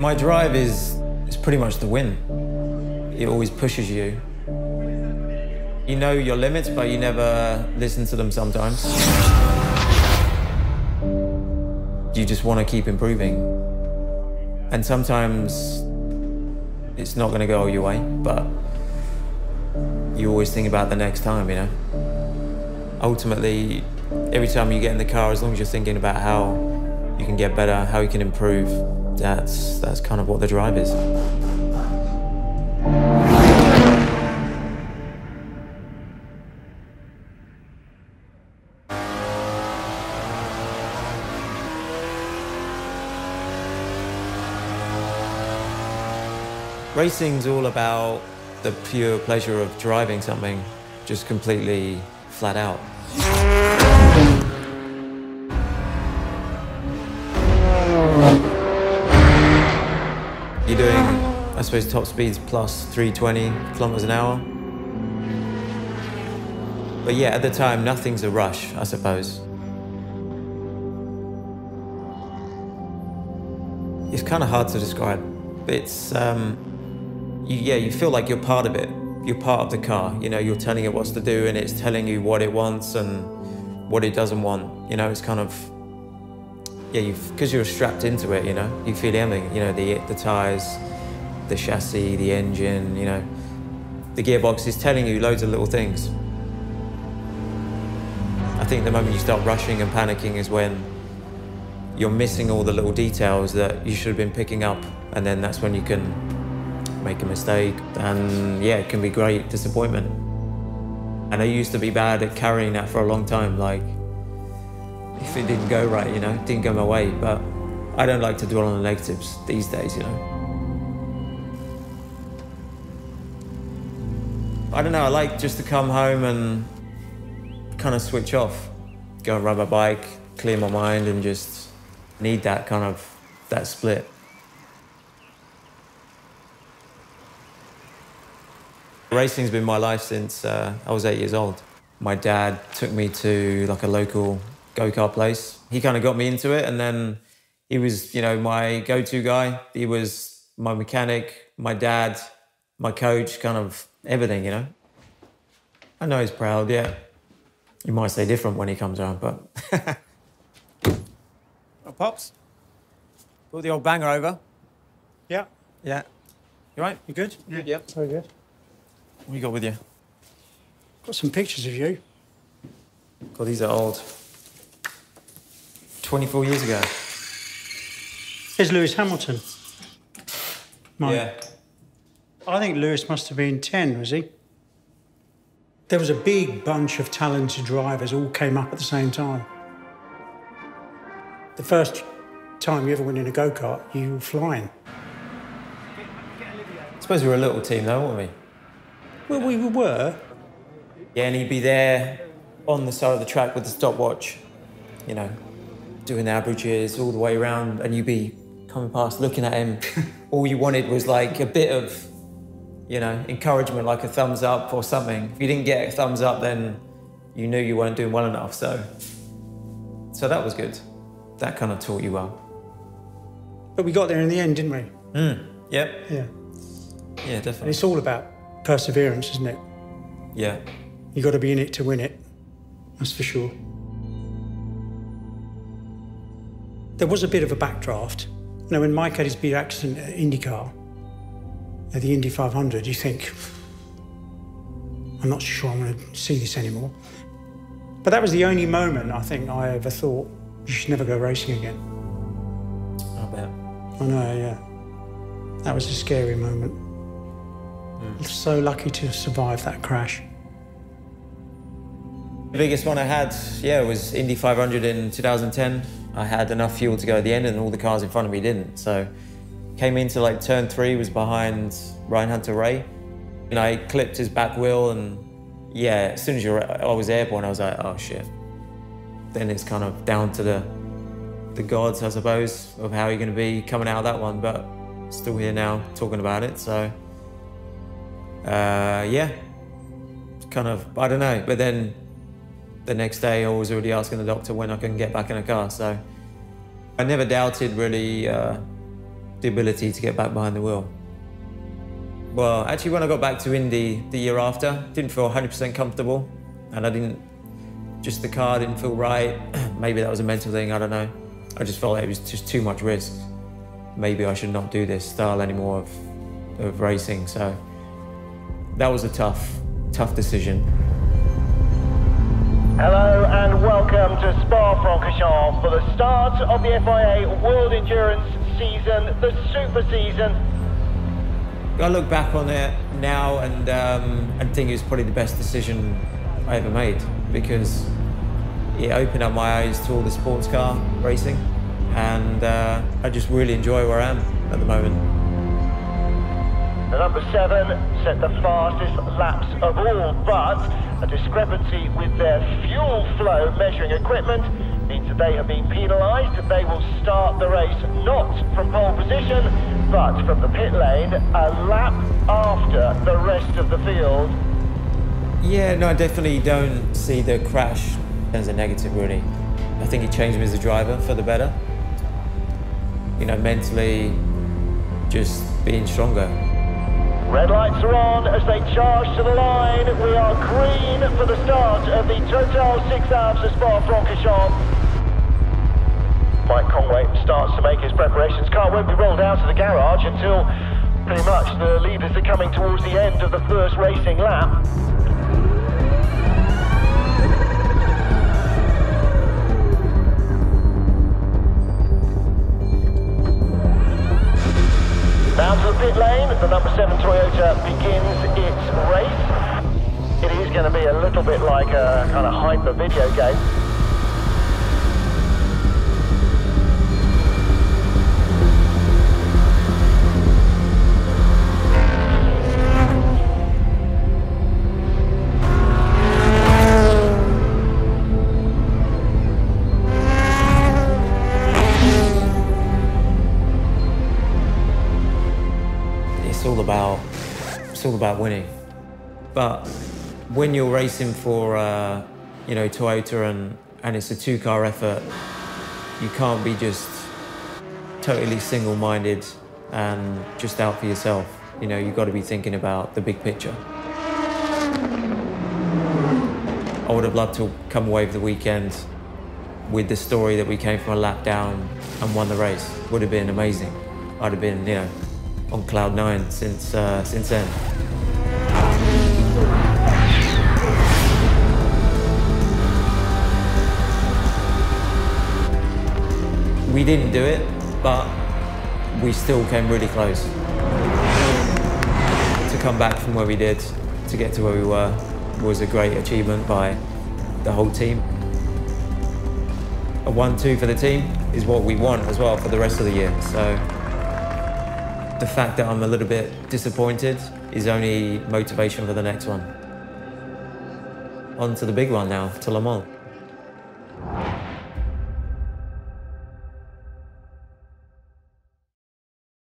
My drive is pretty much the win. It always pushes you. You know your limits, but you never listen to them sometimes. You just want to keep improving. And sometimes it's not going to go your way, but you always think about the next time, you know? Ultimately, every time you get in the car, as long as you're thinking about how you can get better, how you can improve, that's kind of what the drive is. Racing's all about the pure pleasure of driving something, just completely flat out. You're doing, I suppose, top speeds plus 320 kilometers an hour. But yeah, at the time, nothing's a rush, I suppose. It's kind of hard to describe. It's, you feel like you're part of it. You're part of the car. You know, you're telling it what to do, and it's telling you what it wants and what it doesn't want. You know, it's kind of, because you're strapped into it, you know, you feel everything. You know, the tires, the chassis, the engine, you know. The gearbox is telling you loads of little things. I think the moment you start rushing and panicking is when you're missing all the little details that you should have been picking up, and then that's when you can make a mistake, and yeah, it can be great disappointment. And I used to be bad at carrying that for a long time, like if it didn't go right, you know, it didn't go my way, but I don't like to dwell on the negatives these days, you know. I don't know, I like just to come home and kind of switch off, go and ride my bike, clear my mind, and just need that kind of, that split. Racing's been my life since I was 8 years old. My dad took me to like a local go-kart place. He kind of got me into it, and then he was, you know, my go-to guy. He was my mechanic, my dad, my coach, kind of everything, you know. I know he's proud, yeah. He might say different when he comes around, but... Oh, Pops. Brought the old banger over. Yeah. Yeah. You right? You good? Yeah. Yep. Very good. What you got with you? Got some pictures of you. God, these are old. 24 years ago. Here's Lewis Hamilton. Yeah. I think Lewis must have been 10, was he? There was a big bunch of talented drivers all came up at the same time. The first time you ever went in a go-kart, you were flying. I suppose we were a little team though, weren't we? Well, we were. Yeah, and he'd be there on the side of the track with the stopwatch, you know, doing averages all the way around, and you'd be coming past, looking at him. All you wanted was like a bit of, you know, encouragement, like a thumbs up or something. If you didn't get a thumbs up, then you knew you weren't doing well enough, so that was good. That kind of taught you well. But we got there in the end, didn't we? Yep. Yeah. Yeah, definitely. And it's all about perseverance, isn't it? Yeah. You got to be in it to win it. That's for sure. There was a bit of a backdraft. You know, when Mike had his big accident at IndyCar, at the Indy 500, you think, I'm not sure I'm going to see this anymore. But that was the only moment I think I ever thought, you should never go racing again. I bet. I know, yeah. That was a scary moment. So lucky to have survived that crash. The biggest one I had, yeah, was Indy 500 in 2010. I had enough fuel to go at the end, and all the cars in front of me didn't. So came into like turn 3, was behind Ryan Hunter-Reay. And I clipped his back wheel, and yeah, as soon as I was airborne, I was like, oh shit. Then it's kind of down to the gods, I suppose, of how you're going to be coming out of that one. But still here now talking about it, so yeah, kind of, I don't know. But then the next day I was already asking the doctor when I can get back in a car, so I never doubted really the ability to get back behind the wheel. Well, actually, when I got back to Indy the year after, didn't feel 100% comfortable, and the car didn't feel right. Maybe that was a mental thing, I don't know. I just felt like it was just too much risk. Maybe I should not do this style anymore of racing, so that was a tough decision. Hello and welcome to Spa-Francorchamps for the start of the FIA World Endurance season, the super season. I look back on it now and think it was probably the best decision I ever made, because it opened up my eyes to all the sports car racing, and I just really enjoy where I am at the moment. The number 7 set the fastest laps of all, but a discrepancy with their fuel flow measuring equipment means that they have been penalised. They will start the race not from pole position, but from the pit lane, a lap after the rest of the field. Yeah, no, I definitely don't see the crash as a negative, really. I think it changed me as a driver for the better. You know, mentally, just being stronger. Red lights are on as they charge to the line. We are green for the start of the Total 6 Hours of Spa-Francorchamps. Mike Conway starts to make his preparations. Car won't be rolled out of the garage until pretty much the leaders are coming towards the end of the first racing lap. Down to the pit lane, the number 7 Toyota begins its race. It is going to be a little bit like a kind of hyper video game. It's all about winning. But when you're racing for, you know, Toyota and it's a two-car effort, you can't be just totally single-minded and just out for yourself. You know, you've got to be thinking about the big picture. I would have loved to come away for the weekend with the story that we came from a lap down and won the race. Would have been amazing. I'd have been, you know, on cloud 9 since then. We didn't do it, but we still came really close. To come back from where we did, to get to where we were, was a great achievement by the whole team. A 1-2 for the team is what we want as well for the rest of the year. So the fact that I'm a little bit disappointed is only motivation for the next one. On to the big one now, to Le Mans.